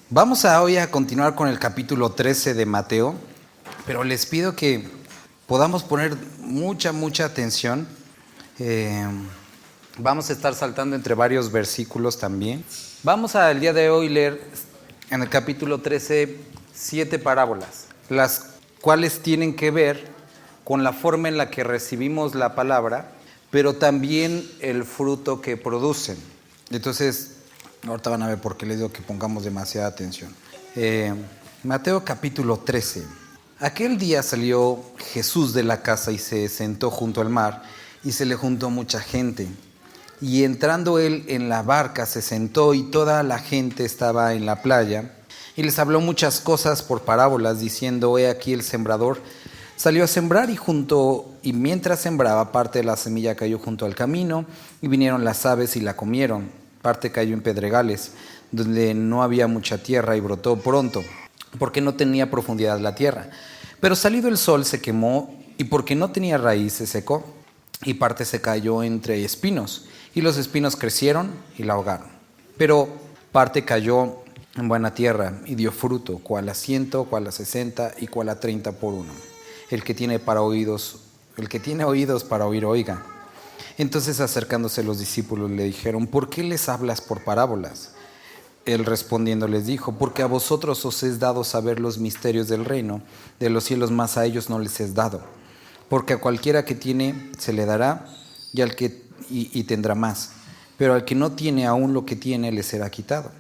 Vamos hoy a continuar con el capítulo 13 de Mateo, pero les pido que podamos poner mucha atención. Vamos a estar saltando entre varios versículos también. Vamos al día de hoy leer en el capítulo 13 7 parábolas, las cuales tienen que ver con la forma en la que recibimos la palabra, pero también el fruto que producen. Entonces, ahorita van a ver por qué les digo que pongamos demasiada atención. Mateo capítulo 13. Aquel día salió Jesús de la casa y se sentó junto al mar, y se le juntó mucha gente. Y entrando él en la barca se sentó, y toda la gente estaba en la playa, y les habló muchas cosas por parábolas, diciendo: he aquí el sembrador salió a sembrar, y mientras sembraba, parte de la semilla cayó junto al camino, y vinieron las aves y la comieron. Parte cayó en pedregales, donde no había mucha tierra, y brotó pronto, porque no tenía profundidad la tierra. Pero salido el sol se quemó, y porque no tenía raíz se secó, y parte se cayó entre espinos, y los espinos crecieron y la ahogaron. Pero parte cayó en buena tierra, y dio fruto, cuál a 100, cuál a 60, y cuál a 30 por uno. El que tiene oídos para oír, oiga. Entonces, acercándose los discípulos, le dijeron: ¿por qué les hablas por parábolas? Él respondiendo les dijo: porque a vosotros os es dado saber los misterios del reino de los cielos, mas a ellos no les es dado. Porque a cualquiera que tiene se le dará, y tendrá más. Pero al que no tiene, aún lo que tiene le será quitado.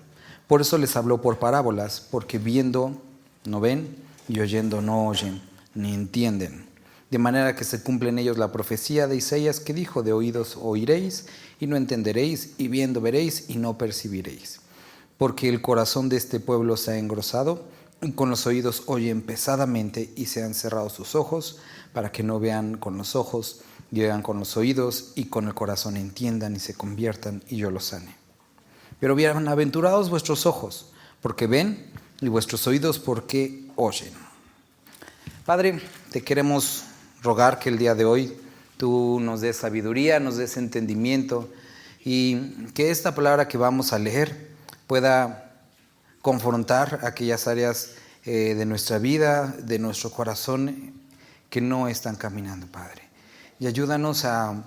Por eso les habló por parábolas, porque viendo no ven, y oyendo no oyen, ni entienden. De manera que se cumple en ellos la profecía de Isaías, que dijo: de oídos oiréis y no entenderéis, y viendo veréis y no percibiréis. Porque el corazón de este pueblo se ha engrosado, y con los oídos oyen pesadamente, y se han cerrado sus ojos, para que no vean con los ojos, y oigan con los oídos, y con el corazón entiendan y se conviertan, y yo los sane. Pero bienaventurados vuestros ojos, porque ven, y vuestros oídos, porque oyen. Padre, te queremos rogar que el día de hoy tú nos des sabiduría, nos des entendimiento, y que esta palabra que vamos a leer pueda confrontar aquellas áreas de nuestra vida, de nuestro corazón, que no están caminando, Padre. Y ayúdanos a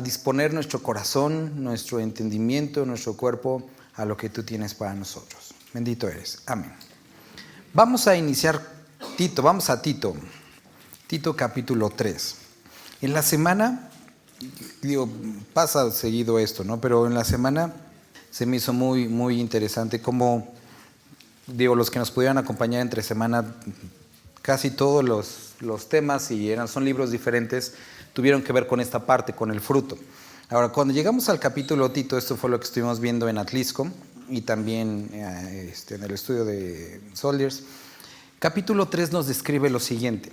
disponer nuestro corazón, nuestro entendimiento, nuestro cuerpo a lo que tú tienes para nosotros. Bendito eres. Amén. Vamos a iniciar vamos a Tito capítulo 3. En la semana, pasa seguido esto, ¿no? Pero en la semana se me hizo muy interesante cómo, los que nos pudieran acompañar entre semana, casi todos los temas, y son libros diferentes, tuvieron que ver con esta parte, con el fruto. Ahora, cuando llegamos al capítulo Tito, esto fue lo que estuvimos viendo en Atlisco y también en el estudio de Soldiers. Capítulo 3 nos describe lo siguiente.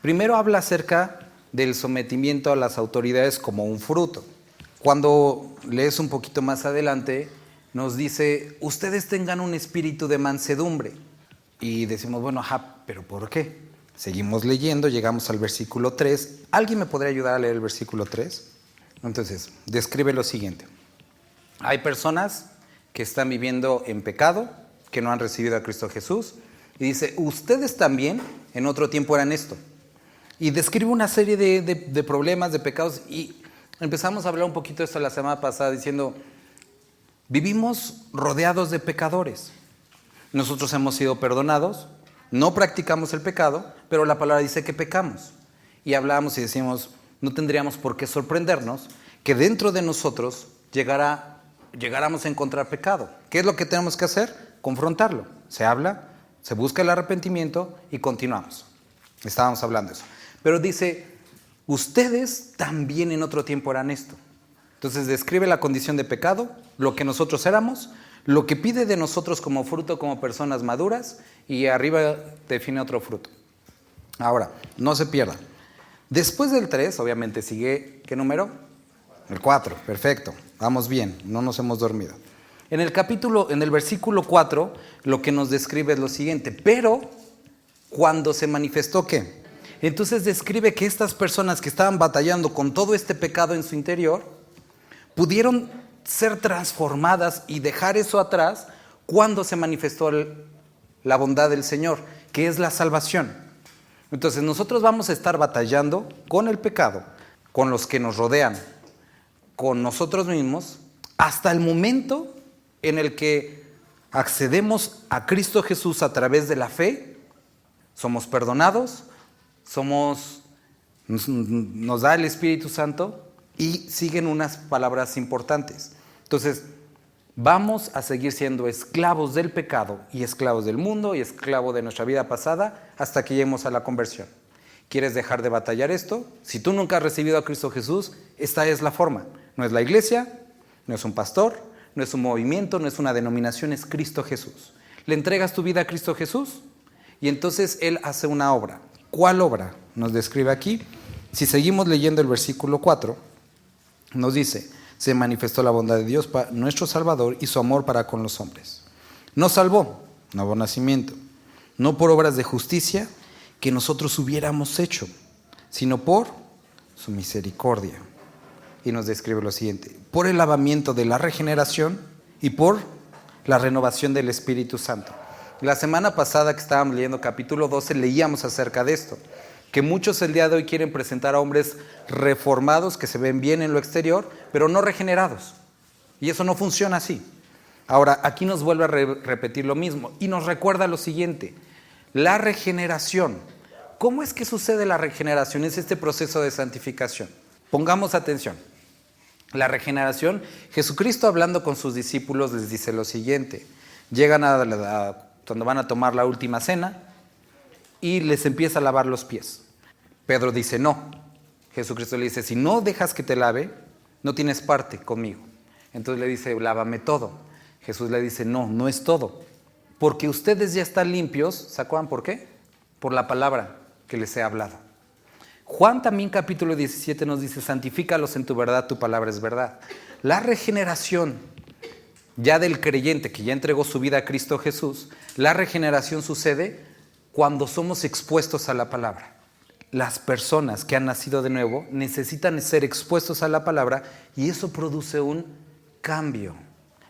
Primero habla acerca del sometimiento a las autoridades como un fruto. Cuando lees un poquito más adelante, nos dice: ustedes tengan un espíritu de mansedumbre. Y decimos: bueno, ¿pero por qué? Seguimos leyendo, llegamos al versículo 3. ¿Alguien me podría ayudar a leer el versículo 3? Entonces, describe lo siguiente. Hay personas que están viviendo en pecado, que no han recibido a Cristo Jesús, y dice: ustedes también en otro tiempo eran esto. Y describe una serie de problemas, de pecados, y empezamos a hablar un poquito de esto la semana pasada, diciendo: vivimos rodeados de pecadores. Nosotros hemos sido perdonados, no practicamos el pecado, pero la palabra dice que pecamos. Y hablamos y decimos: no tendríamos por qué sorprendernos que dentro de nosotros llegáramos a encontrar pecado. ¿Qué es lo que tenemos que hacer? Confrontarlo. Se habla, se busca el arrepentimiento y continuamos. Estábamos hablando de eso. Pero dice: ustedes también en otro tiempo eran esto. Entonces describe la condición de pecado, lo que nosotros éramos, lo que pide de nosotros como fruto, como personas maduras, y arriba define otro fruto. Ahora, no se pierdan. Después del 3, obviamente sigue, ¿qué número? El 4, perfecto. Vamos bien, no nos hemos dormido. En el versículo 4, lo que nos describe es lo siguiente: pero cuando se manifestó, ¿qué? Entonces describe que estas personas que estaban batallando con todo este pecado en su interior, pudieron ser transformadas y dejar eso atrás cuando se manifestó la bondad del Señor, que es la salvación. Entonces nosotros vamos a estar batallando con el pecado, con los que nos rodean, con nosotros mismos, hasta el momento en el que accedemos a Cristo Jesús a través de la fe, somos perdonados, nos da el Espíritu Santo y siguen unas palabras importantes. Entonces, vamos a seguir siendo esclavos del pecado y esclavos del mundo y esclavos de nuestra vida pasada hasta que lleguemos a la conversión. ¿Quieres dejar de batallar esto? Si tú nunca has recibido a Cristo Jesús, esta es la forma. No es la iglesia, no es un pastor, no es un movimiento, no es una denominación, es Cristo Jesús. Le entregas tu vida a Cristo Jesús y entonces Él hace una obra. ¿Cuál obra? Nos describe aquí. Si seguimos leyendo el versículo 4, nos dice: se manifestó la bondad de Dios, nuestro Salvador, y su amor para con los hombres. Nos salvó, nuevo nacimiento, no por obras de justicia que nosotros hubiéramos hecho, sino por su misericordia. Y nos describe lo siguiente: por el lavamiento de la regeneración y por la renovación del Espíritu Santo. La semana pasada que estábamos leyendo capítulo 12 leíamos acerca de esto, que muchos el día de hoy quieren presentar a hombres reformados que se ven bien en lo exterior, pero no regenerados. Y eso no funciona así. Ahora, aquí nos vuelve a repetir lo mismo y nos recuerda lo siguiente: la regeneración. ¿Cómo es que sucede la regeneración? Es este proceso de santificación. Pongamos atención. La regeneración, Jesucristo hablando con sus discípulos les dice lo siguiente. Llegan cuando van a tomar la última cena y les empieza a lavar los pies. Pedro dice no. Jesucristo le dice: si no dejas que te lave, no tienes parte conmigo. Entonces le dice: lávame todo. Jesús le dice: no, no es todo. Porque ustedes ya están limpios. ¿Se acuerdan por qué? Por la palabra que les he hablado. Juan también capítulo 17 nos dice: santifícalos en tu verdad, tu palabra es verdad. La regeneración ya del creyente que ya entregó su vida a Cristo Jesús, la regeneración sucede cuando somos expuestos a la palabra. Las personas que han nacido de nuevo necesitan ser expuestos a la palabra y eso produce un cambio.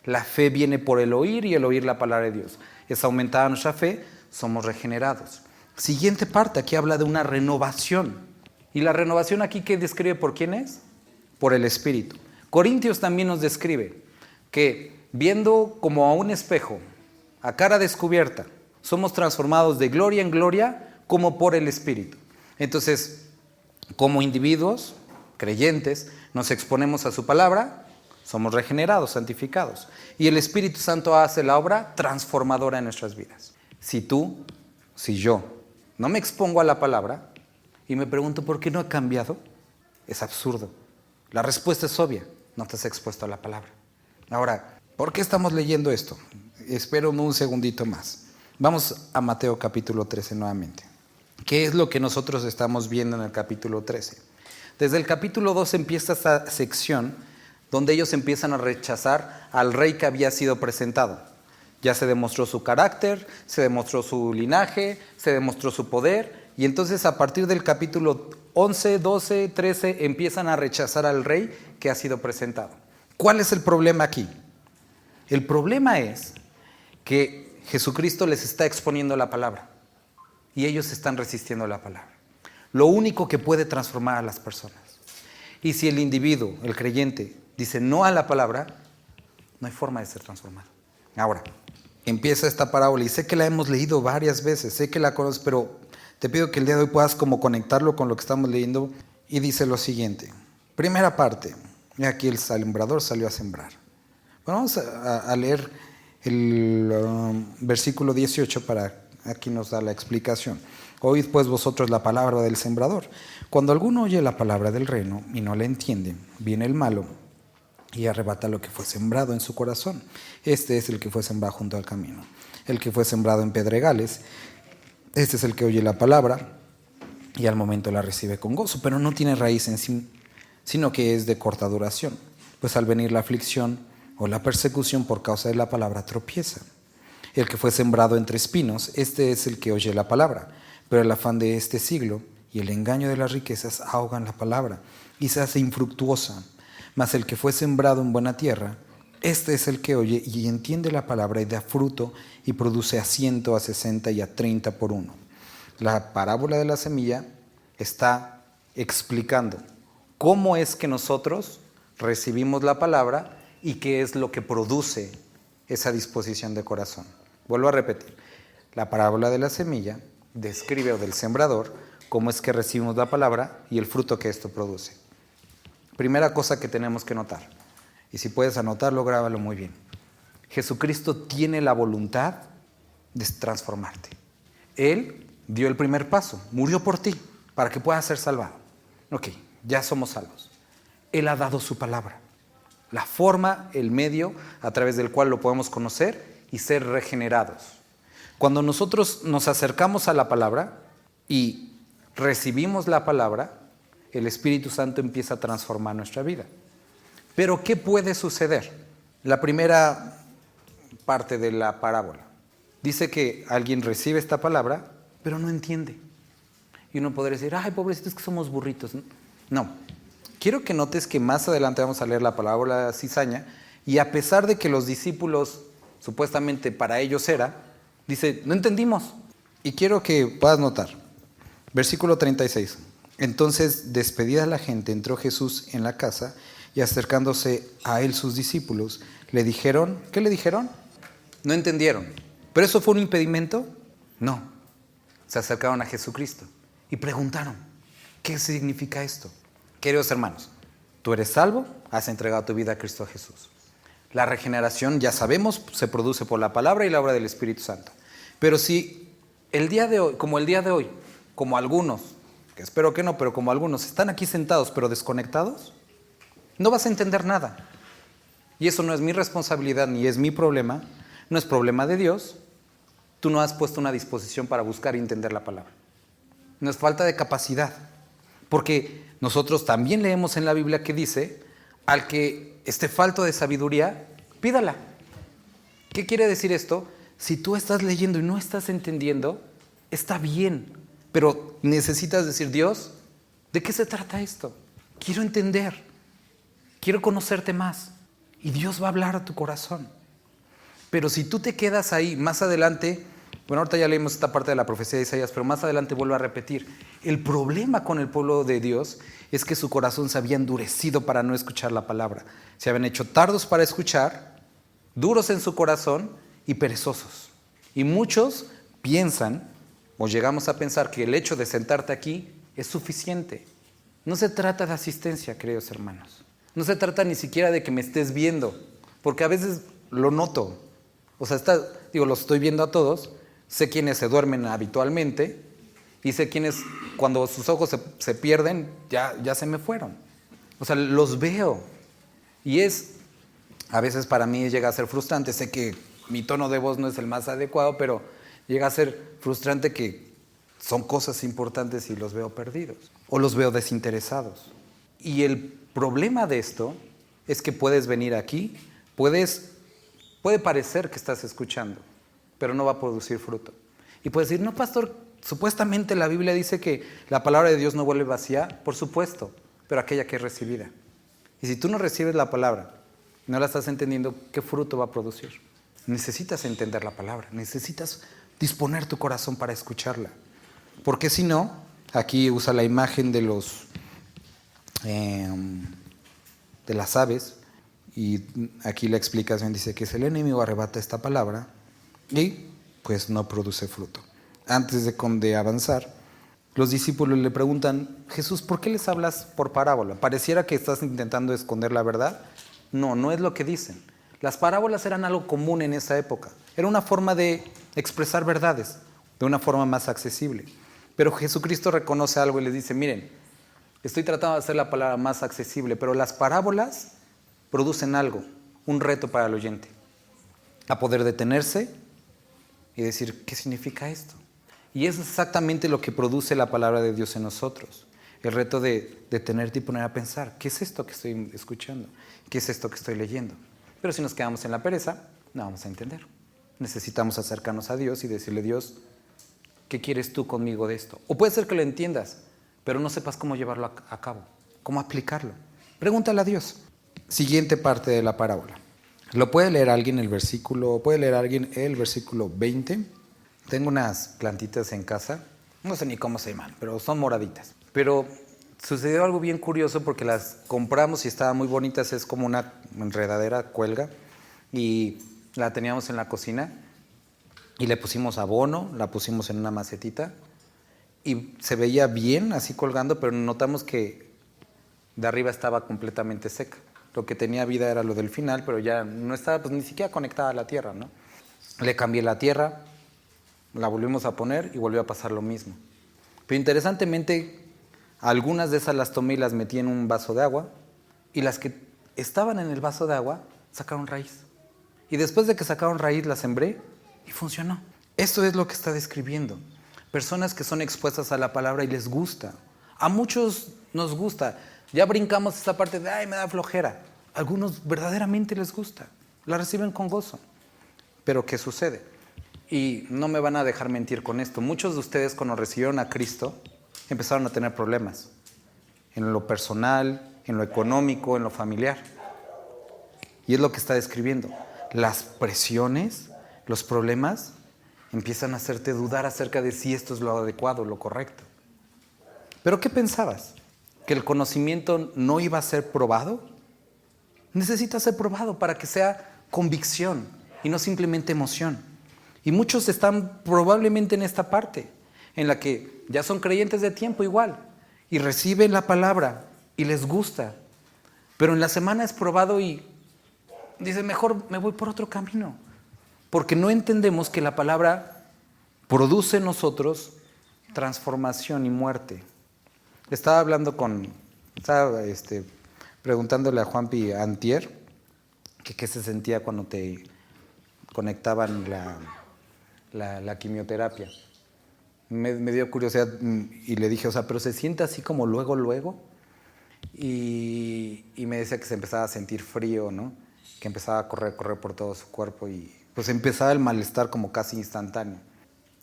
La fe viene por el oír y el oír la palabra de Dios. Es aumentada nuestra fe, somos regenerados. Siguiente parte, aquí habla de una renovación. ¿Y la renovación aquí qué describe por quién es? Por el Espíritu. Corintios también nos describe que viendo como a un espejo, a cara descubierta, somos transformados de gloria en gloria como por el Espíritu. Entonces, como individuos creyentes, nos exponemos a su palabra, somos regenerados, santificados. Y el Espíritu Santo hace la obra transformadora en nuestras vidas. Si yo no me expongo a la palabra y me pregunto ¿por qué no he cambiado? Es absurdo. La respuesta es obvia, no te has expuesto a la palabra. Ahora, ¿por qué estamos leyendo esto? Espero un segundito más. Vamos a Mateo capítulo 13 nuevamente. ¿Qué es lo que nosotros estamos viendo en el capítulo 13? Desde el capítulo 2 empieza esta sección donde ellos empiezan a rechazar al rey que había sido presentado. Ya se demostró su carácter, se demostró su linaje, se demostró su poder, y entonces a partir del capítulo 11, 12, 13 empiezan a rechazar al rey que ha sido presentado. ¿Cuál es el problema aquí? El problema es que Jesucristo les está exponiendo la palabra y ellos están resistiendo la palabra. Lo único que puede transformar a las personas. Y si el individuo, el creyente, dice no a la palabra, no hay forma de ser transformado. Ahora, empieza esta parábola y sé que la hemos leído varias veces, sé que la conoces, pero te pido que el día de hoy puedas como conectarlo con lo que estamos leyendo y dice lo siguiente. Primera parte, y aquí el sembrador salió a sembrar. Bueno, vamos a leer el versículo 18 aquí nos da la explicación. Oíd pues vosotros la palabra del sembrador. Cuando alguno oye la palabra del reino y no la entiende, viene el malo y arrebata lo que fue sembrado en su corazón. Este es el que fue sembrado junto al camino. El que fue sembrado en pedregales, este es el que oye la palabra y al momento la recibe con gozo, pero no tiene raíz en sí, sino que es de corta duración. Pues al venir la aflicción o la persecución por causa de la palabra tropieza. El que fue sembrado entre espinos, este es el que oye la palabra, pero el afán de este siglo y el engaño de las riquezas ahogan la palabra y se hace infructuosa. Mas el que fue sembrado en buena tierra, este es el que oye y entiende la palabra y da fruto y produce a 100, a 60 y a 30 por uno. La parábola de la semilla está explicando cómo es que nosotros recibimos la palabra y qué es lo que produce esa disposición de corazón. Vuelvo a repetir, la parábola de la semilla describe, o del sembrador, cómo es que recibimos la palabra y el fruto que esto produce. Primera cosa que tenemos que notar, y si puedes anotarlo, grábalo muy bien. Jesucristo tiene la voluntad de transformarte. Él dio el primer paso, murió por ti, para que puedas ser salvado. Ok, ya somos salvos. Él ha dado su palabra, la forma, el medio a través del cual lo podemos conocer y ser regenerados. Cuando nosotros nos acercamos a la palabra y recibimos la palabra, el Espíritu Santo empieza a transformar nuestra vida. Pero ¿qué puede suceder? La primera parte de la parábola dice que alguien recibe esta palabra, pero no entiende. Y uno podría decir, ay, pobrecitos, que somos burritos. No, quiero que notes que más adelante vamos a leer la parábola de la cizaña, y a pesar de que los discípulos, supuestamente para ellos era, dice, no entendimos. Y quiero que puedas notar, versículo 36. Entonces, despedida la gente, entró Jesús en la casa y acercándose a él sus discípulos, le dijeron, ¿qué le dijeron? No entendieron. ¿Pero eso fue un impedimento? No. Se acercaron a Jesucristo y preguntaron, ¿qué significa esto? Queridos hermanos, tú eres salvo, has entregado tu vida a Cristo Jesús. La regeneración, ya sabemos, se produce por la palabra y la obra del Espíritu Santo. Pero si el día de hoy, como algunos, que espero que no, pero como algunos están aquí sentados pero desconectados, no vas a entender nada. Y eso no es mi responsabilidad ni es mi problema, no es problema de Dios. Tú no has puesto una disposición para buscar y entender la palabra. No es falta de capacidad, porque nosotros también leemos en la Biblia que dice, al que esté falto de sabiduría, pídala. ¿Qué quiere decir esto? Si tú estás leyendo y no estás entendiendo, está bien, pero necesitas decir, Dios, ¿de qué se trata esto? Quiero entender, quiero conocerte más, y Dios va a hablar a tu corazón. Pero si tú te quedas ahí, más adelante, bueno, ahorita ya leímos esta parte de la profecía de Isaías, pero más adelante vuelvo a repetir, el problema con el pueblo de Dios es que su corazón se había endurecido para no escuchar la palabra. Se habían hecho tardos para escuchar, duros en su corazón y perezosos. Y muchos piensan, o llegamos a pensar, que el hecho de sentarte aquí es suficiente. No se trata de asistencia, queridos hermanos. No se trata ni siquiera de que me estés viendo, porque a veces lo noto. O sea, los estoy viendo a todos, sé quiénes se duermen habitualmente y sé quiénes cuando sus ojos se pierden ya se me fueron. O sea, los veo. Y a veces para mí llega a ser frustrante. Sé que mi tono de voz no es el más adecuado, pero llega a ser frustrante que son cosas importantes y los veo perdidos o los veo desinteresados. Y el problema de esto es que puedes venir aquí, puede parecer que estás escuchando, pero no va a producir fruto. Y puedes decir, no, pastor, supuestamente la Biblia dice que la palabra de Dios no vuelve vacía. Por supuesto, pero aquella que es recibida. Y si tú no recibes la palabra, no la estás entendiendo, ¿qué fruto va a producir? Necesitas entender la palabra, necesitas disponer tu corazón para escucharla. Porque si no, aquí usa la imagen de las aves, y aquí la explicación dice que si el enemigo arrebata esta palabra y pues no produce fruto. Antes de avanzar, los discípulos le preguntan, Jesús, ¿por qué les hablas por parábola? Pareciera que estás intentando esconder la verdad. No es lo que dicen. Las parábolas eran algo común en esa época. Era una forma de expresar verdades, de una forma más accesible. Pero Jesucristo reconoce algo y les dice, miren, estoy tratando de hacer la palabra más accesible, pero las parábolas producen algo, un reto para el oyente, a poder detenerse y decir, ¿qué significa esto? Y es exactamente lo que produce la palabra de Dios en nosotros, el reto de detenerte y poner a pensar, ¿qué es esto que estoy escuchando? ¿Qué es esto que estoy leyendo? Pero si nos quedamos en la pereza, no vamos a entender. Necesitamos acercarnos a Dios y decirle, Dios, ¿qué quieres tú conmigo de esto? O puede ser que lo entiendas, pero no sepas cómo llevarlo a cabo, cómo aplicarlo. Pregúntale a Dios. siguiente parte de la parábola. ¿Lo puede leer alguien el versículo? ¿Puede leer alguien el versículo 20? Tengo unas plantitas en casa, no sé ni cómo se llaman, pero son moraditas. Pero sucedió algo bien curioso porque las compramos y estaban muy bonitas, es como una enredadera, cuelga, y la teníamos en la cocina y le pusimos abono, la pusimos en una macetita y se veía bien así colgando, pero notamos que de arriba estaba completamente seca. Lo que tenía vida era lo del final, pero ya no estaba pues, ni siquiera conectada a la tierra, ¿no? Le cambié la tierra, la volvimos a poner y volvió a pasar lo mismo. Pero interesantemente, algunas de esas las tomé y las metí en un vaso de agua, y las que estaban en el vaso de agua sacaron raíz. Y después de que sacaron raíz, las sembré y funcionó. Esto es lo que está describiendo. Personas que son expuestas a la palabra y les gusta. A muchos nos gusta. Ya brincamos esta parte de, ay, me da flojera. A algunos verdaderamente les gusta. La reciben con gozo. Pero ¿qué sucede? Y no me van a dejar mentir con esto. Muchos de ustedes cuando recibieron a Cristo empezaron a tener problemas. En lo personal, en lo económico, en lo familiar. Y es lo que está describiendo. Las presiones, los problemas, empiezan a hacerte dudar acerca de si esto es lo adecuado, lo correcto. ¿Pero qué pensabas? ¿Que el conocimiento no iba a ser probado? Necesita ser probado para que sea convicción y no simplemente emoción. Y muchos están probablemente en esta parte, en la que ya son creyentes de tiempo igual, y reciben la palabra y les gusta, pero en la semana es probado y dicen, mejor me voy por otro camino, porque no entendemos que la palabra produce en nosotros transformación y muerte. Estaba preguntándole a Juanpi antier que qué se sentía cuando te conectaban la quimioterapia. Me dio curiosidad y le dije, o sea, pero se siente así como luego. Y me decía que se empezaba a sentir frío, ¿no? Que empezaba a correr por todo su cuerpo y pues empezaba el malestar como casi instantáneo.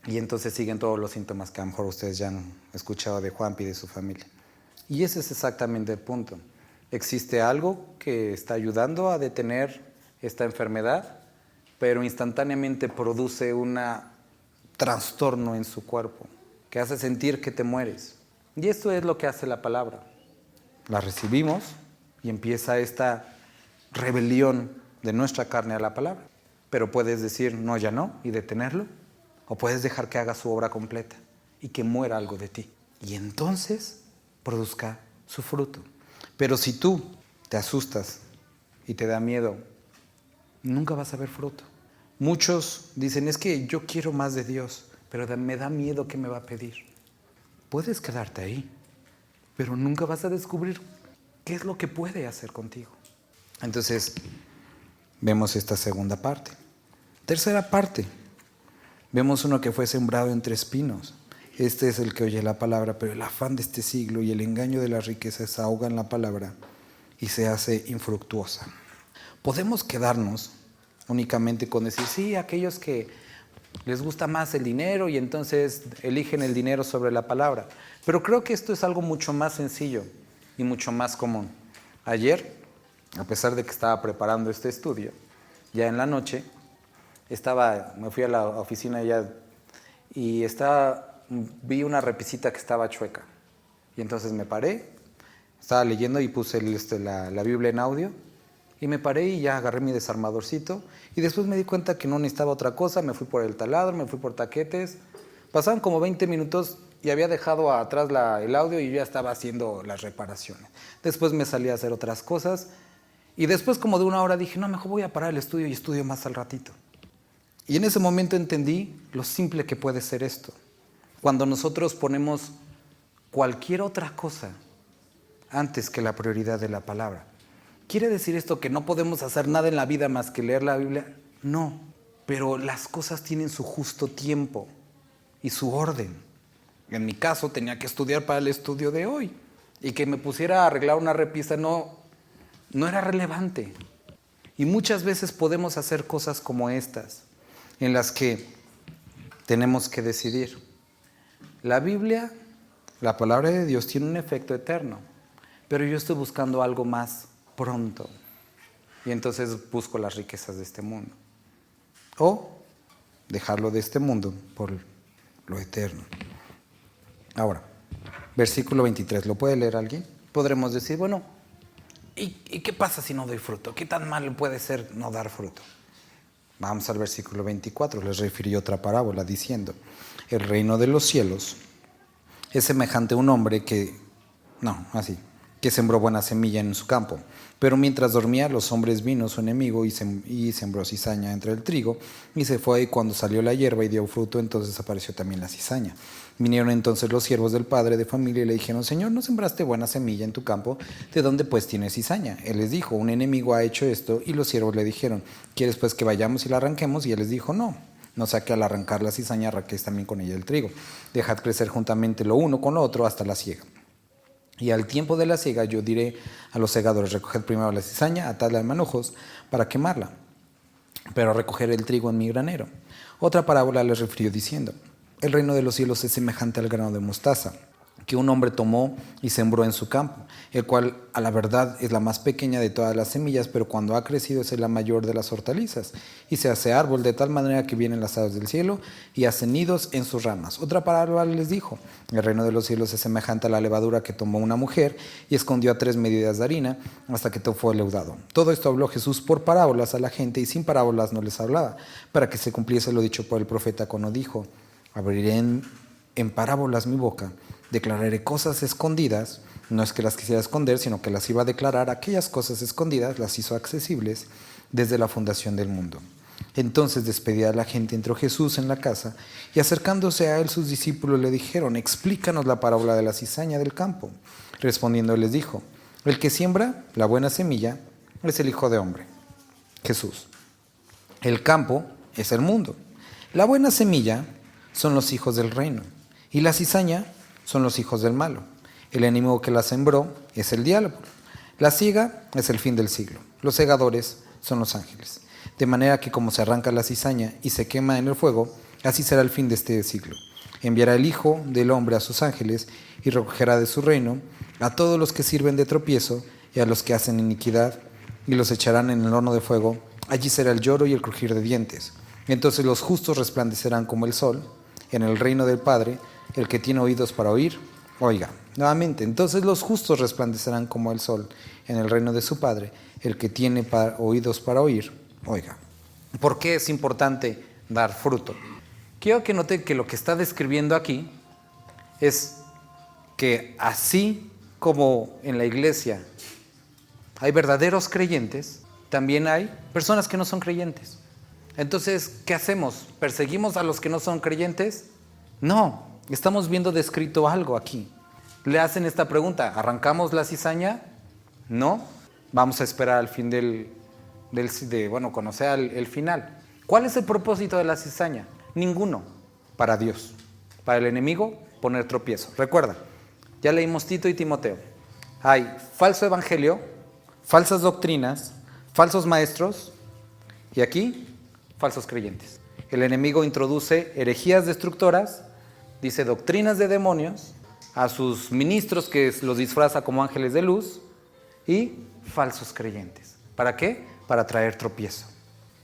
Y entonces siguen todos los síntomas que a lo mejor ustedes ya han escuchado de Juanpi y de su familia. Y ese es exactamente el punto. Existe algo que está ayudando a detener esta enfermedad, pero instantáneamente produce un trastorno en su cuerpo que hace sentir que te mueres. Y esto es lo que hace la palabra. La recibimos y empieza esta rebelión de nuestra carne a la palabra. Pero puedes decir no, ya no, y detenerlo. O puedes dejar que haga su obra completa y que muera algo de ti. Y entonces produzca su fruto. Pero si tú te asustas y te da miedo, nunca vas a ver fruto. Muchos dicen, es que yo quiero más de Dios, pero me da miedo que me va a pedir. Puedes quedarte ahí, pero nunca vas a descubrir qué es lo que puede hacer contigo. Entonces, vemos esta segunda parte. Tercera parte. Vemos uno que fue sembrado entre espinos. Este es el que oye la palabra, pero el afán de este siglo y el engaño de las riquezas ahogan la palabra y se hace infructuosa. Podemos quedarnos únicamente con decir, sí, aquellos que les gusta más el dinero y entonces eligen el dinero sobre la palabra. Pero creo que esto es algo mucho más sencillo y mucho más común. Ayer, a pesar de que estaba preparando este estudio, ya en la noche, me fui a la oficina ya y vi una repisita que estaba chueca. Y entonces me paré, estaba leyendo y puse la Biblia en audio. Y me paré y ya agarré mi desarmadorcito. Y después me di cuenta que no necesitaba otra cosa. Me fui por el taladro, me fui por taquetes. Pasaron como 20 minutos y había dejado atrás el audio y yo ya estaba haciendo las reparaciones. Después me salí a hacer otras cosas. Y después como de una hora dije, no, mejor voy a parar el estudio y estudio más al ratito. Y en ese momento entendí lo simple que puede ser esto. Cuando nosotros ponemos cualquier otra cosa antes que la prioridad de la palabra. ¿Quiere decir esto que no podemos hacer nada en la vida más que leer la Biblia? No, pero las cosas tienen su justo tiempo y su orden. En mi caso tenía que estudiar para el estudio de hoy y que me pusiera a arreglar una repisa no era relevante. Y muchas veces podemos hacer cosas como estas, en las que tenemos que decidir. La Biblia, la palabra de Dios, tiene un efecto eterno, pero yo estoy buscando algo más pronto. y entonces busco las riquezas de este mundo. O dejarlo de este mundo por lo eterno. Ahora, versículo 23, ¿lo puede leer alguien? Podremos decir, bueno, ¿y qué pasa si no doy fruto? ¿Qué tan malo puede ser no dar fruto? Vamos al versículo 24, les refirió otra parábola diciendo, el reino de los cielos es semejante a un hombre que sembró buena semilla en su campo. Pero mientras dormía, los hombres vino su enemigo y sembró cizaña entre el trigo, y se fue, y cuando salió la hierba y dio fruto, entonces apareció también la cizaña. Vinieron entonces los siervos del padre de familia y le dijeron, Señor, ¿no sembraste buena semilla en tu campo? ¿De dónde pues tienes cizaña? Él les dijo, un enemigo ha hecho esto, y los siervos le dijeron, ¿quieres pues que vayamos y la arranquemos? Y él les dijo, no sea que al arrancar la cizaña arranquéis también con ella el trigo. Dejad crecer juntamente lo uno con lo otro hasta la siega. Y al tiempo de la siega yo diré a los segadores, recoged primero la cizaña, atadla en manojos para quemarla, pero recoger el trigo en mi granero. Otra parábola les refirió diciendo, el reino de los cielos es semejante al grano de mostaza, que un hombre tomó y sembró en su campo, el cual a la verdad es la más pequeña de todas las semillas, pero cuando ha crecido es la mayor de las hortalizas, y se hace árbol de tal manera que vienen las aves del cielo y hacen nidos en sus ramas. Otra parábola les dijo, el reino de los cielos es semejante a la levadura que tomó una mujer y escondió a 3 medidas de harina hasta que todo fue leudado. Todo esto habló Jesús por parábolas a la gente, y sin parábolas no les hablaba, para que se cumpliese lo dicho por el profeta cuando dijo, abriré en parábolas mi boca, declararé cosas escondidas, no es que las quisiera esconder, sino que las iba a declarar, aquellas cosas escondidas las hizo accesibles desde la fundación del mundo. Entonces despedida a la gente entró Jesús en la casa, y acercándose a él sus discípulos le dijeron, explícanos la parábola de la cizaña del campo. Respondiendo les dijo, el que siembra la buena semilla es el Hijo de Hombre, Jesús. El campo es el mundo. La buena semilla son los hijos del reino, y la cizaña son los hijos del malo. El enemigo que la sembró es el diablo. La siega es el fin del siglo. Los segadores son los ángeles. De manera que como se arranca la cizaña y se quema en el fuego, así será el fin de este siglo. Enviará el Hijo del Hombre a sus ángeles y recogerá de su reino a todos los que sirven de tropiezo y a los que hacen iniquidad, y los echarán en el horno de fuego. Allí será el lloro y el crujir de dientes. Entonces los justos resplandecerán como el sol en el reino del Padre. El que tiene oídos para oír, oiga. Nuevamente, entonces los justos resplandecerán como el sol en el reino de su Padre. El que tiene oídos para oír, oiga. ¿Por qué es importante dar fruto? Quiero que noten que lo que está describiendo aquí es que así como en la iglesia hay verdaderos creyentes, también hay personas que no son creyentes. Entonces, ¿qué hacemos? ¿Perseguimos a los que no son creyentes? No. Estamos viendo descrito algo aquí. Le hacen esta pregunta, ¿arrancamos la cizaña? No. Vamos a esperar al fin cuando sea el final. ¿Cuál es el propósito de la cizaña? Ninguno. Para Dios. Para el enemigo, poner tropiezo. Recuerda, ya leímos Tito y Timoteo. Hay falso evangelio, falsas doctrinas, falsos maestros y aquí, falsos creyentes. El enemigo introduce herejías destructoras, dice doctrinas de demonios, a sus ministros que los disfraza como ángeles de luz y falsos creyentes. ¿Para qué? Para traer tropiezo.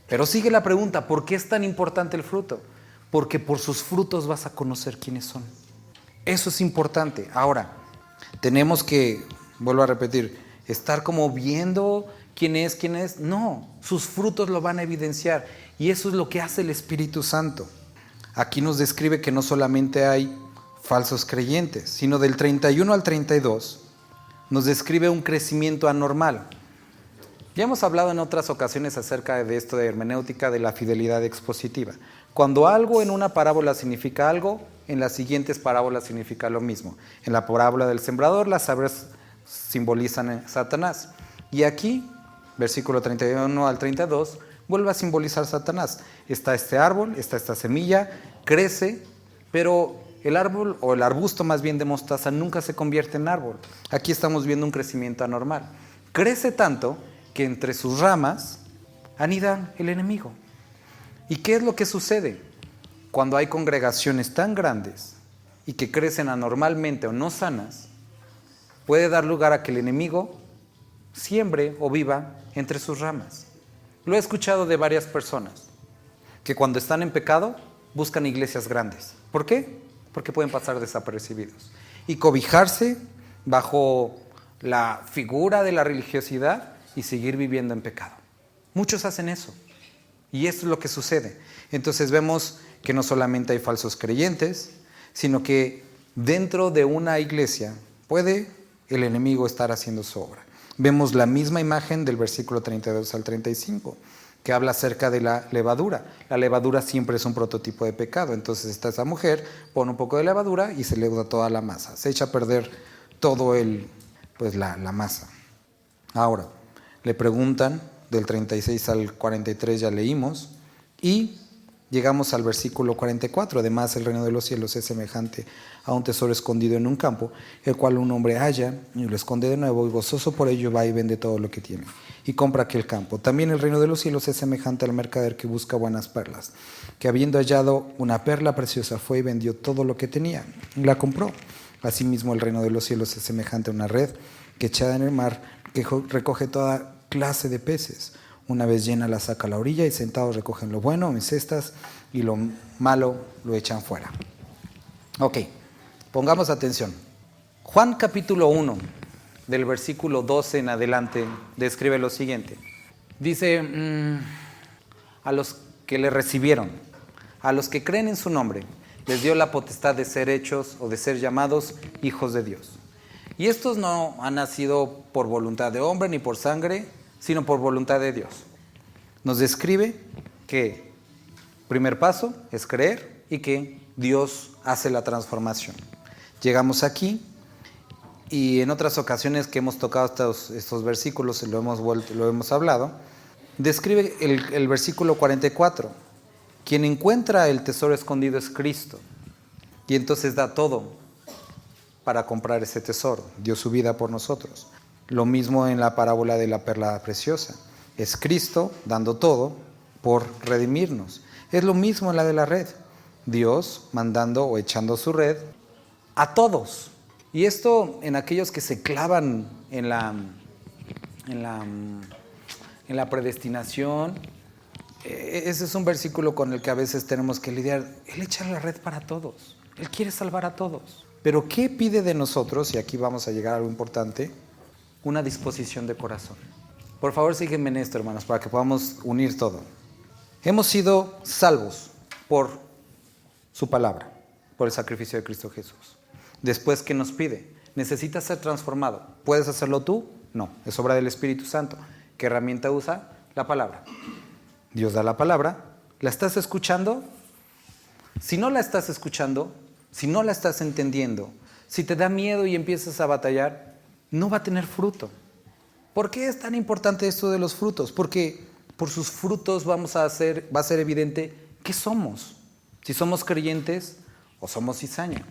Pero sigue la pregunta, ¿por qué es tan importante el fruto? Porque por sus frutos vas a conocer quiénes son. Eso es importante. Ahora, tenemos que, vuelvo a repetir, estar como viendo quién es. No, sus frutos lo van a evidenciar. Y eso es lo que hace el Espíritu Santo. Aquí nos describe que no solamente hay falsos creyentes, sino del 31 al 32 nos describe un crecimiento anormal. Ya hemos hablado en otras ocasiones acerca de esto de hermenéutica, de la fidelidad expositiva. Cuando algo en una parábola significa algo, en las siguientes parábolas significa lo mismo. En la parábola del sembrador, las aves simbolizan a Satanás. Y aquí, versículo 31 al 32, vuelve a simbolizar Satanás. Está este árbol, está esta semilla, crece, pero el árbol, o el arbusto más bien de mostaza, nunca se convierte en árbol. Aquí estamos viendo un crecimiento anormal. Crece tanto que entre sus ramas anida el enemigo. ¿Y qué es lo que sucede? Cuando hay congregaciones tan grandes y que crecen anormalmente o no sanas, puede dar lugar a que el enemigo siembre o viva entre sus ramas. Lo he escuchado de varias personas, que cuando están en pecado buscan iglesias grandes. ¿Por qué? Porque pueden pasar desapercibidos y cobijarse bajo la figura de la religiosidad y seguir viviendo en pecado. Muchos hacen eso y esto es lo que sucede. Entonces vemos que no solamente hay falsos creyentes, sino que dentro de una iglesia puede el enemigo estar haciendo su obra. Vemos la misma imagen del versículo 32 al 35, que habla acerca de la levadura. La levadura siempre es un prototipo de pecado. Entonces está esa mujer, pone un poco de levadura y se leuda toda la masa. Se echa a perder todo la masa. Ahora, le preguntan, del 36 al 43 ya leímos, y llegamos al versículo 44. Además, el reino de los cielos es semejante a un tesoro escondido en un campo, el cual un hombre halla y lo esconde de nuevo, y gozoso por ello va y vende todo lo que tiene y compra aquel campo. También el reino de los cielos es semejante al mercader que busca buenas perlas, que habiendo hallado una perla preciosa fue y vendió todo lo que tenía y la compró. Asimismo, el reino de los cielos es semejante a una red que echada en el mar, que recoge toda clase de peces. Una vez llena la saca a la orilla y sentados recogen lo bueno en cestas y lo malo lo echan fuera. Ok, pongamos atención. Juan capítulo 1, del versículo 12 en adelante, describe lo siguiente. Dice, a los que le recibieron, a los que creen en su nombre, les dio la potestad de ser hechos o de ser llamados hijos de Dios. Y estos no han nacido por voluntad de hombre ni por sangre, sino por voluntad de Dios. Nos describe que primer paso es creer y que Dios hace la transformación. Llegamos aquí y en otras ocasiones que hemos tocado estos versículos, lo hemos hablado, describe el versículo 44. Quien encuentra el tesoro escondido es Cristo y entonces da todo para comprar ese tesoro. Dio su vida por nosotros. Lo mismo en la parábola de la perla preciosa. Es Cristo dando todo por redimirnos. Es lo mismo en la de la red. Dios mandando o echando su red a todos. Y esto en aquellos que se clavan en la predestinación. Ese es un versículo con el que a veces tenemos que lidiar. Él echa la red para todos. Él quiere salvar a todos. Pero ¿qué pide de nosotros? Y aquí vamos a llegar a algo importante. Una disposición de corazón. Por favor, sígueme en esto, hermanos, para que podamos unir todo. Hemos sido salvos por su palabra, por el sacrificio de Cristo Jesús. Después, ¿qué nos pide? ¿Necesitas ser transformado? ¿Puedes hacerlo tú? No, es obra del Espíritu Santo. ¿Qué herramienta usa? La palabra. Dios da la palabra. ¿La estás escuchando? Si no la estás escuchando, si no la estás entendiendo, si te da miedo y empiezas a batallar, no va a tener fruto. ¿Por qué es tan importante esto de los frutos? Porque por sus frutos va a ser evidente qué somos. Si somos creyentes o somos cizaña.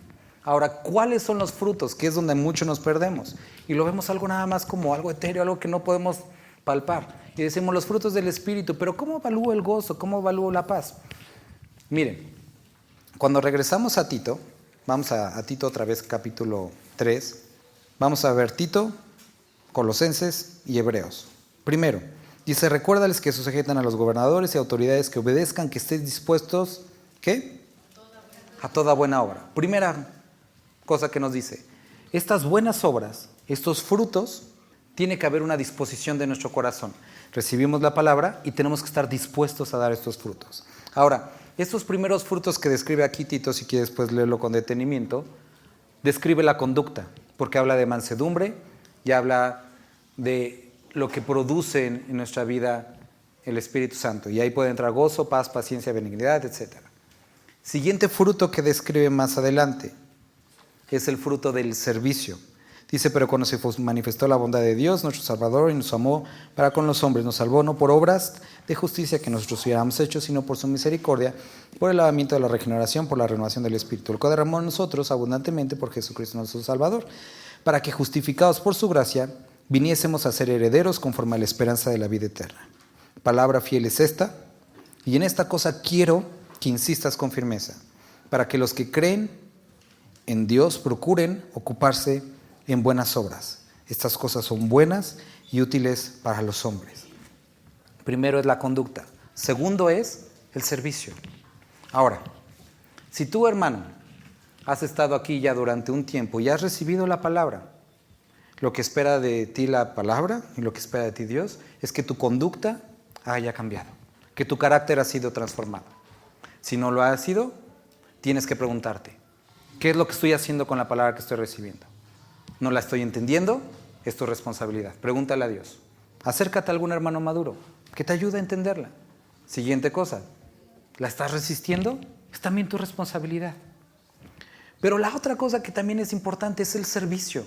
Ahora, ¿cuáles son los frutos? Que es donde mucho nos perdemos. Y lo vemos algo nada más como algo etéreo, algo que no podemos palpar. Y decimos los frutos del Espíritu, pero ¿cómo evalúo el gozo? ¿Cómo evalúo la paz? Miren, cuando regresamos a Tito, vamos a Tito otra vez, capítulo 3, vamos a ver Tito, Colosenses y Hebreos. Primero, dice, recuérdales que sujetan a los gobernadores y autoridades, que obedezcan, que estén dispuestos, ¿qué? A toda buena obra. Primera cosa que nos dice, estas buenas obras, estos frutos, tiene que haber una disposición de nuestro corazón. Recibimos la palabra y tenemos que estar dispuestos a dar estos frutos. Ahora, estos primeros frutos que describe aquí Tito, si quieres después leerlo con detenimiento, describe la conducta, porque habla de mansedumbre y habla de lo que produce en nuestra vida el Espíritu Santo. Y ahí puede entrar gozo, paz, paciencia, benignidad, etc. Siguiente fruto que describe más adelante es el fruto del servicio. Dice, pero cuando se manifestó la bondad de Dios, nuestro Salvador, y nos amó para con los hombres, nos salvó no por obras de justicia que nosotros hubiéramos hecho, sino por su misericordia, por el lavamiento de la regeneración, por la renovación del Espíritu, el cual derramó en nosotros abundantemente por Jesucristo nuestro Salvador, para que justificados por su gracia, viniésemos a ser herederos conforme a la esperanza de la vida eterna. Palabra fiel es esta, y en esta cosa quiero que insistas con firmeza, para que los que creen en Dios procuren ocuparse en buenas obras. Estas cosas son buenas y útiles para los hombres. Primero es la conducta. Segundo es el servicio. Ahora, si tú, hermano, has estado aquí ya durante un tiempo y has recibido la palabra, lo que espera de ti la palabra y lo que espera de ti Dios es que tu conducta haya cambiado, que tu carácter ha sido transformado. Si no lo ha sido, tienes que preguntarte, ¿qué es lo que estoy haciendo con la palabra que estoy recibiendo? ¿No la estoy entendiendo? Es tu responsabilidad. Pregúntale a Dios. Acércate a algún hermano maduro que te ayude a entenderla. Siguiente cosa, ¿la estás resistiendo? Es también tu responsabilidad. Pero la otra cosa que también es importante es el servicio.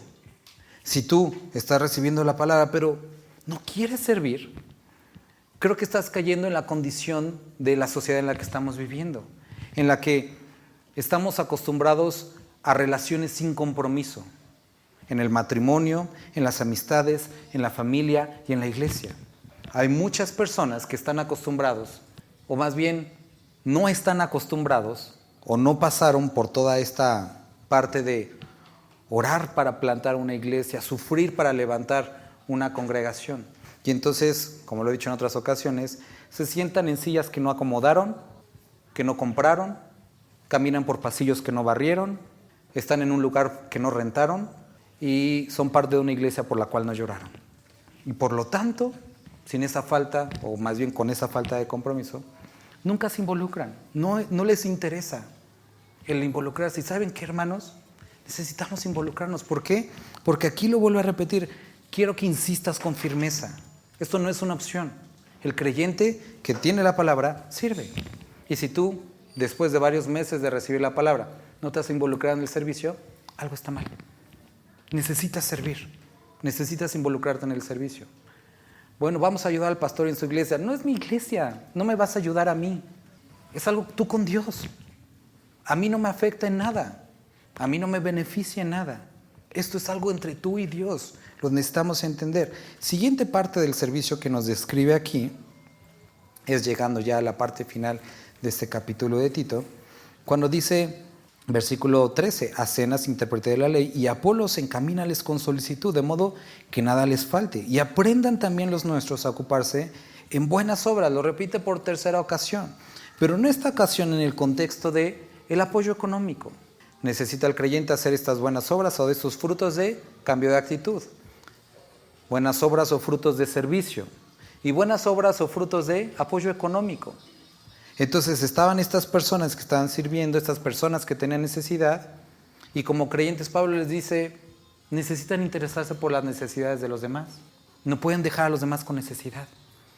Si tú estás recibiendo la palabra pero no quieres servir, creo que estás cayendo en la condición de la sociedad en la que estamos viviendo, en la que estamos acostumbrados a relaciones sin compromiso, en el matrimonio, en las amistades, en la familia y en la iglesia. Hay muchas personas que están acostumbrados, o más bien no están acostumbrados, o no pasaron por toda esta parte de orar para plantar una iglesia, sufrir para levantar una congregación. Y entonces, como lo he dicho en otras ocasiones, se sientan en sillas que no acomodaron, que no compraron, caminan por pasillos que no barrieron, están en un lugar que no rentaron y son parte de una iglesia por la cual no lloraron. Y por lo tanto, sin esa falta, o más bien con esa falta de compromiso, nunca se involucran, no les interesa el involucrarse. ¿Y saben qué, hermanos? Necesitamos involucrarnos. ¿Por qué? Porque aquí lo vuelvo a repetir, quiero que insistas con firmeza. Esto no es una opción. El creyente que tiene la palabra sirve. Y si tú, después de varios meses de recibir la palabra, no te has involucrado en el servicio, algo está mal. Necesitas servir, necesitas involucrarte en el servicio. Bueno, vamos a ayudar al pastor en su iglesia. No es mi iglesia, no me vas a ayudar a mí. Es algo tú con Dios. A mí no me afecta en nada, a mí no me beneficia en nada. Esto es algo entre tú y Dios, lo necesitamos entender. Siguiente parte del servicio que nos describe aquí, es llegando ya a la parte final de este capítulo de Tito, cuando dice, versículo 13, a cenas intérprete de la ley, y Apolos encamínales con solicitud, de modo que nada les falte, y aprendan también los nuestros a ocuparse en buenas obras. Lo repite por tercera ocasión, pero en esta ocasión en el contexto de el apoyo económico. Necesita el creyente hacer estas buenas obras o de estos frutos de cambio de actitud, buenas obras o frutos de servicio, y buenas obras o frutos de apoyo económico. Entonces estaban estas personas que estaban sirviendo, estas personas que tenían necesidad, y como creyentes Pablo les dice, necesitan interesarse por las necesidades de los demás. No pueden dejar a los demás con necesidad.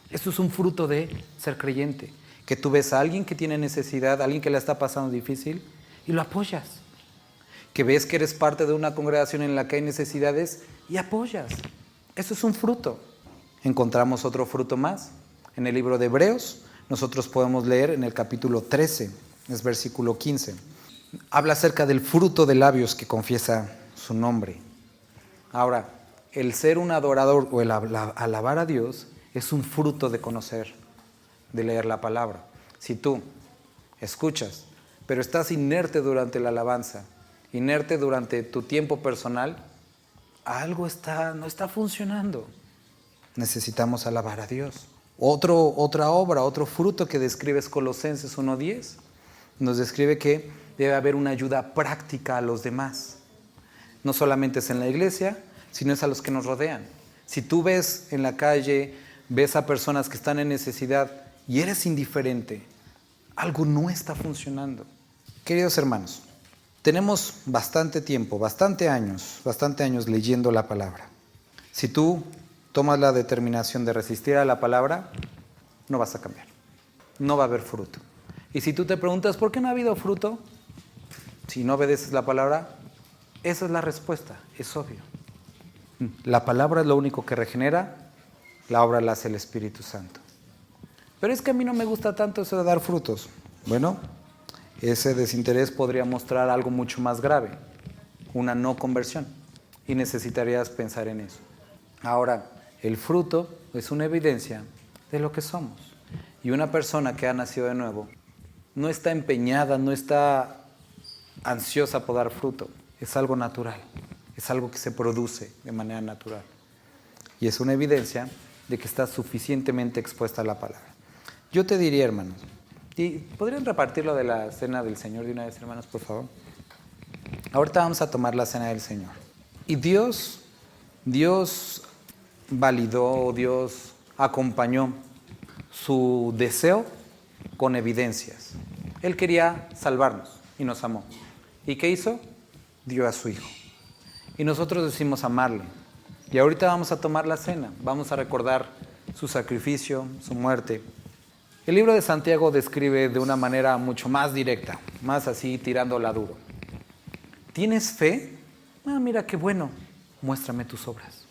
Esto es un fruto de ser creyente, que tú ves a alguien que tiene necesidad, a alguien que le está pasando difícil, y lo apoyas. Que ves que eres parte de una congregación en la que hay necesidades y apoyas. Eso es un fruto. Encontramos otro fruto más. En el libro de Hebreos, nosotros podemos leer en el capítulo 13, es versículo 15. Habla acerca del fruto de labios que confiesa su nombre. Ahora, el ser un adorador o el alabar a Dios es un fruto de conocer, de leer la palabra. Si tú escuchas, pero estás inerte durante la alabanza, inerte durante tu tiempo personal, algo no está funcionando. Necesitamos alabar a Dios. Otra obra, otro fruto que describe es Colosenses 1:10. Nos describe que debe haber una ayuda práctica a los demás. No solamente es en la iglesia, sino es a los que nos rodean. Si tú ves en la calle, ves a personas que están en necesidad y eres indiferente, algo no está funcionando. Queridos hermanos, tenemos bastante tiempo, bastante años leyendo la palabra. Si tú tomas la determinación de resistir a la palabra, no vas a cambiar. No va a haber fruto. Y si tú te preguntas, ¿por qué no ha habido fruto? Si no obedeces la palabra, esa es la respuesta, es obvio. La palabra es lo único que regenera, la obra la hace el Espíritu Santo. Pero es que a mí no me gusta tanto eso de dar frutos. Bueno, ese desinterés podría mostrar algo mucho más grave, una no conversión, y necesitarías pensar en eso. Ahora, el fruto es una evidencia de lo que somos. Y una persona que ha nacido de nuevo no está empeñada, no está ansiosa por dar fruto. Es algo natural, es algo que se produce de manera natural. y es una evidencia de que estás suficientemente expuesta a la palabra. Yo te diría, hermanos, ¿y podrían repartir lo de la cena del Señor de una vez, hermanos, por favor? Ahorita vamos a tomar la cena del Señor. Y Dios validó, Dios acompañó su deseo con evidencias. Él quería salvarnos y nos amó. ¿Y qué hizo? Dio a su Hijo. Y nosotros decimos amarle. Y ahorita vamos a tomar la cena, vamos a recordar su sacrificio, su muerte. El libro de Santiago describe de una manera mucho más directa, más así tirándola duro. ¿Tienes fe? Mira qué bueno, muéstrame tus obras.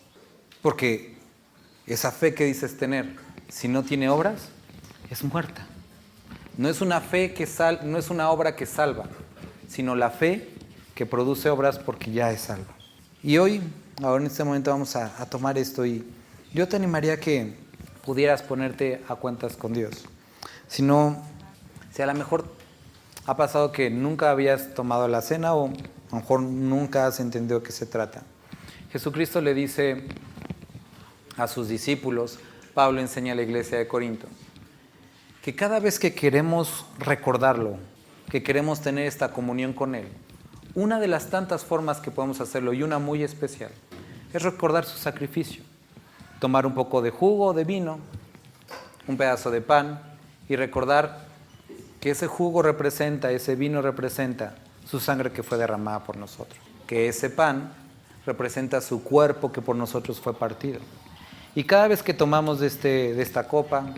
Porque esa fe que dices tener, si no tiene obras, es muerta. No es una fe no es una obra que salva, sino la fe que produce obras porque ya es salva. Y hoy, ahora en este momento vamos a tomar esto y yo te animaría a que pudieras ponerte a cuentas con Dios. Si a lo mejor ha pasado que nunca habías tomado la cena o a lo mejor nunca has entendido de qué se trata. Jesucristo le dice a sus discípulos, Pablo enseña a la iglesia de Corinto, que cada vez que queremos recordarlo, que queremos tener esta comunión con Él, una de las tantas formas que podemos hacerlo, y una muy especial, es recordar su sacrificio. Tomar un poco de jugo o de vino, un pedazo de pan, y recordar que ese jugo representa, ese vino representa su sangre que fue derramada por nosotros. Que ese pan representa su cuerpo que por nosotros fue partido. Y cada vez que tomamos de esta copa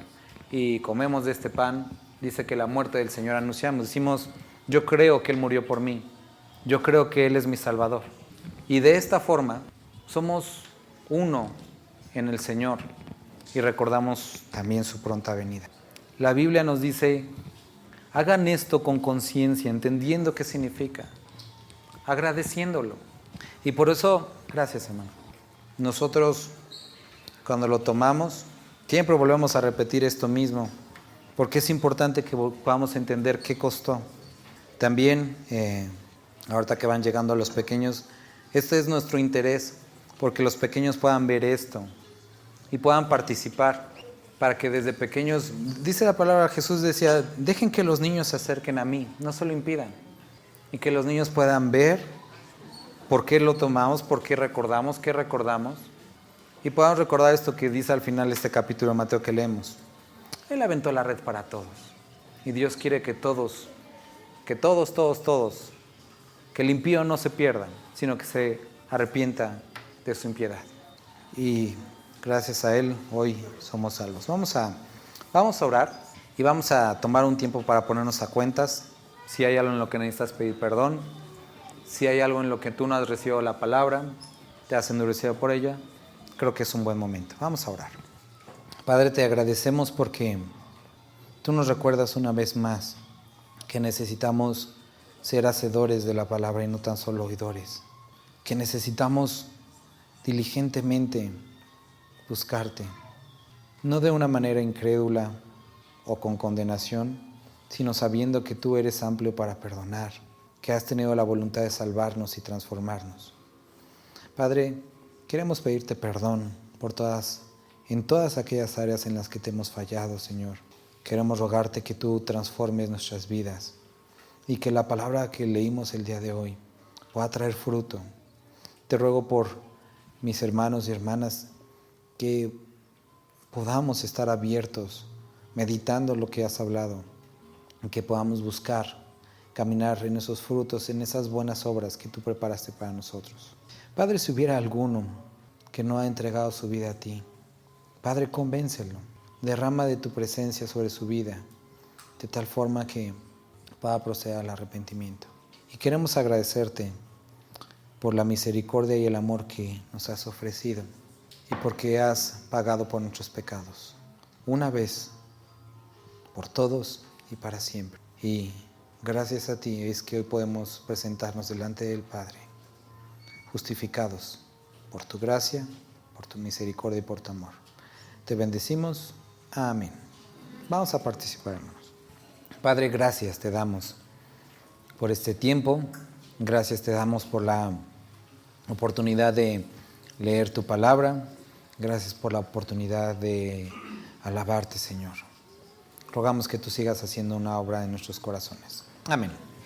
y comemos de este pan, dice que la muerte del Señor anunciamos. Decimos, yo creo que Él murió por mí. Yo creo que Él es mi Salvador. Y de esta forma somos uno en el Señor y recordamos también su pronta venida. La Biblia nos dice, hagan esto con conciencia, entendiendo qué significa, agradeciéndolo. Y por eso, gracias hermano, nosotros cuando lo tomamos, siempre volvemos a repetir esto mismo, porque es importante que podamos entender qué costó. También, ahorita que van llegando los pequeños, este es nuestro interés, porque los pequeños puedan ver esto y puedan participar, para que desde pequeños, dice la palabra, Jesús decía, dejen que los niños se acerquen a mí, no se lo impidan, y que los niños puedan ver por qué lo tomamos, por qué recordamos, y podamos recordar esto que dice al final de este capítulo de Mateo que leemos. Él aventó la red para todos, y Dios quiere que todos, que el impío no se pierda, sino que se arrepienta de su impiedad. Y gracias a Él, hoy somos salvos. Vamos a orar y vamos a tomar un tiempo para ponernos a cuentas. Si hay algo en lo que necesitas pedir perdón, si hay algo en lo que tú no has recibido la palabra, te has endurecido por ella, creo que es un buen momento. Vamos a orar. Padre, te agradecemos porque tú nos recuerdas una vez más que necesitamos ser hacedores de la palabra y no tan solo oidores. Que necesitamos diligentemente buscarte, no de una manera incrédula o con condenación, sino sabiendo que tú eres amplio para perdonar, que has tenido la voluntad de salvarnos y transformarnos. Padre, queremos pedirte perdón en todas aquellas áreas en las que te hemos fallado, Señor. Queremos rogarte que tú transformes nuestras vidas y que la palabra que leímos el día de hoy pueda traer fruto. Te ruego por mis hermanos y hermanas que podamos estar abiertos, meditando lo que has hablado, y que podamos buscar, caminar en esos frutos, en esas buenas obras que tú preparaste para nosotros. Padre, si hubiera alguno que no ha entregado su vida a ti, Padre, convéncelo, derrama de tu presencia sobre su vida, de tal forma que pueda proceder al arrepentimiento. Y queremos agradecerte por la misericordia y el amor que nos has ofrecido, y porque has pagado por nuestros pecados, una vez, por todos y para siempre. Y gracias a ti es que hoy podemos presentarnos delante del Padre, justificados por tu gracia, por tu misericordia y por tu amor. Te bendecimos. Amén. Vamos a participar, hermanos. Padre, gracias te damos por este tiempo. Gracias te damos por la oportunidad de leer tu palabra. Gracias por la oportunidad de alabarte, Señor. Rogamos que tú sigas haciendo una obra en nuestros corazones. Amén.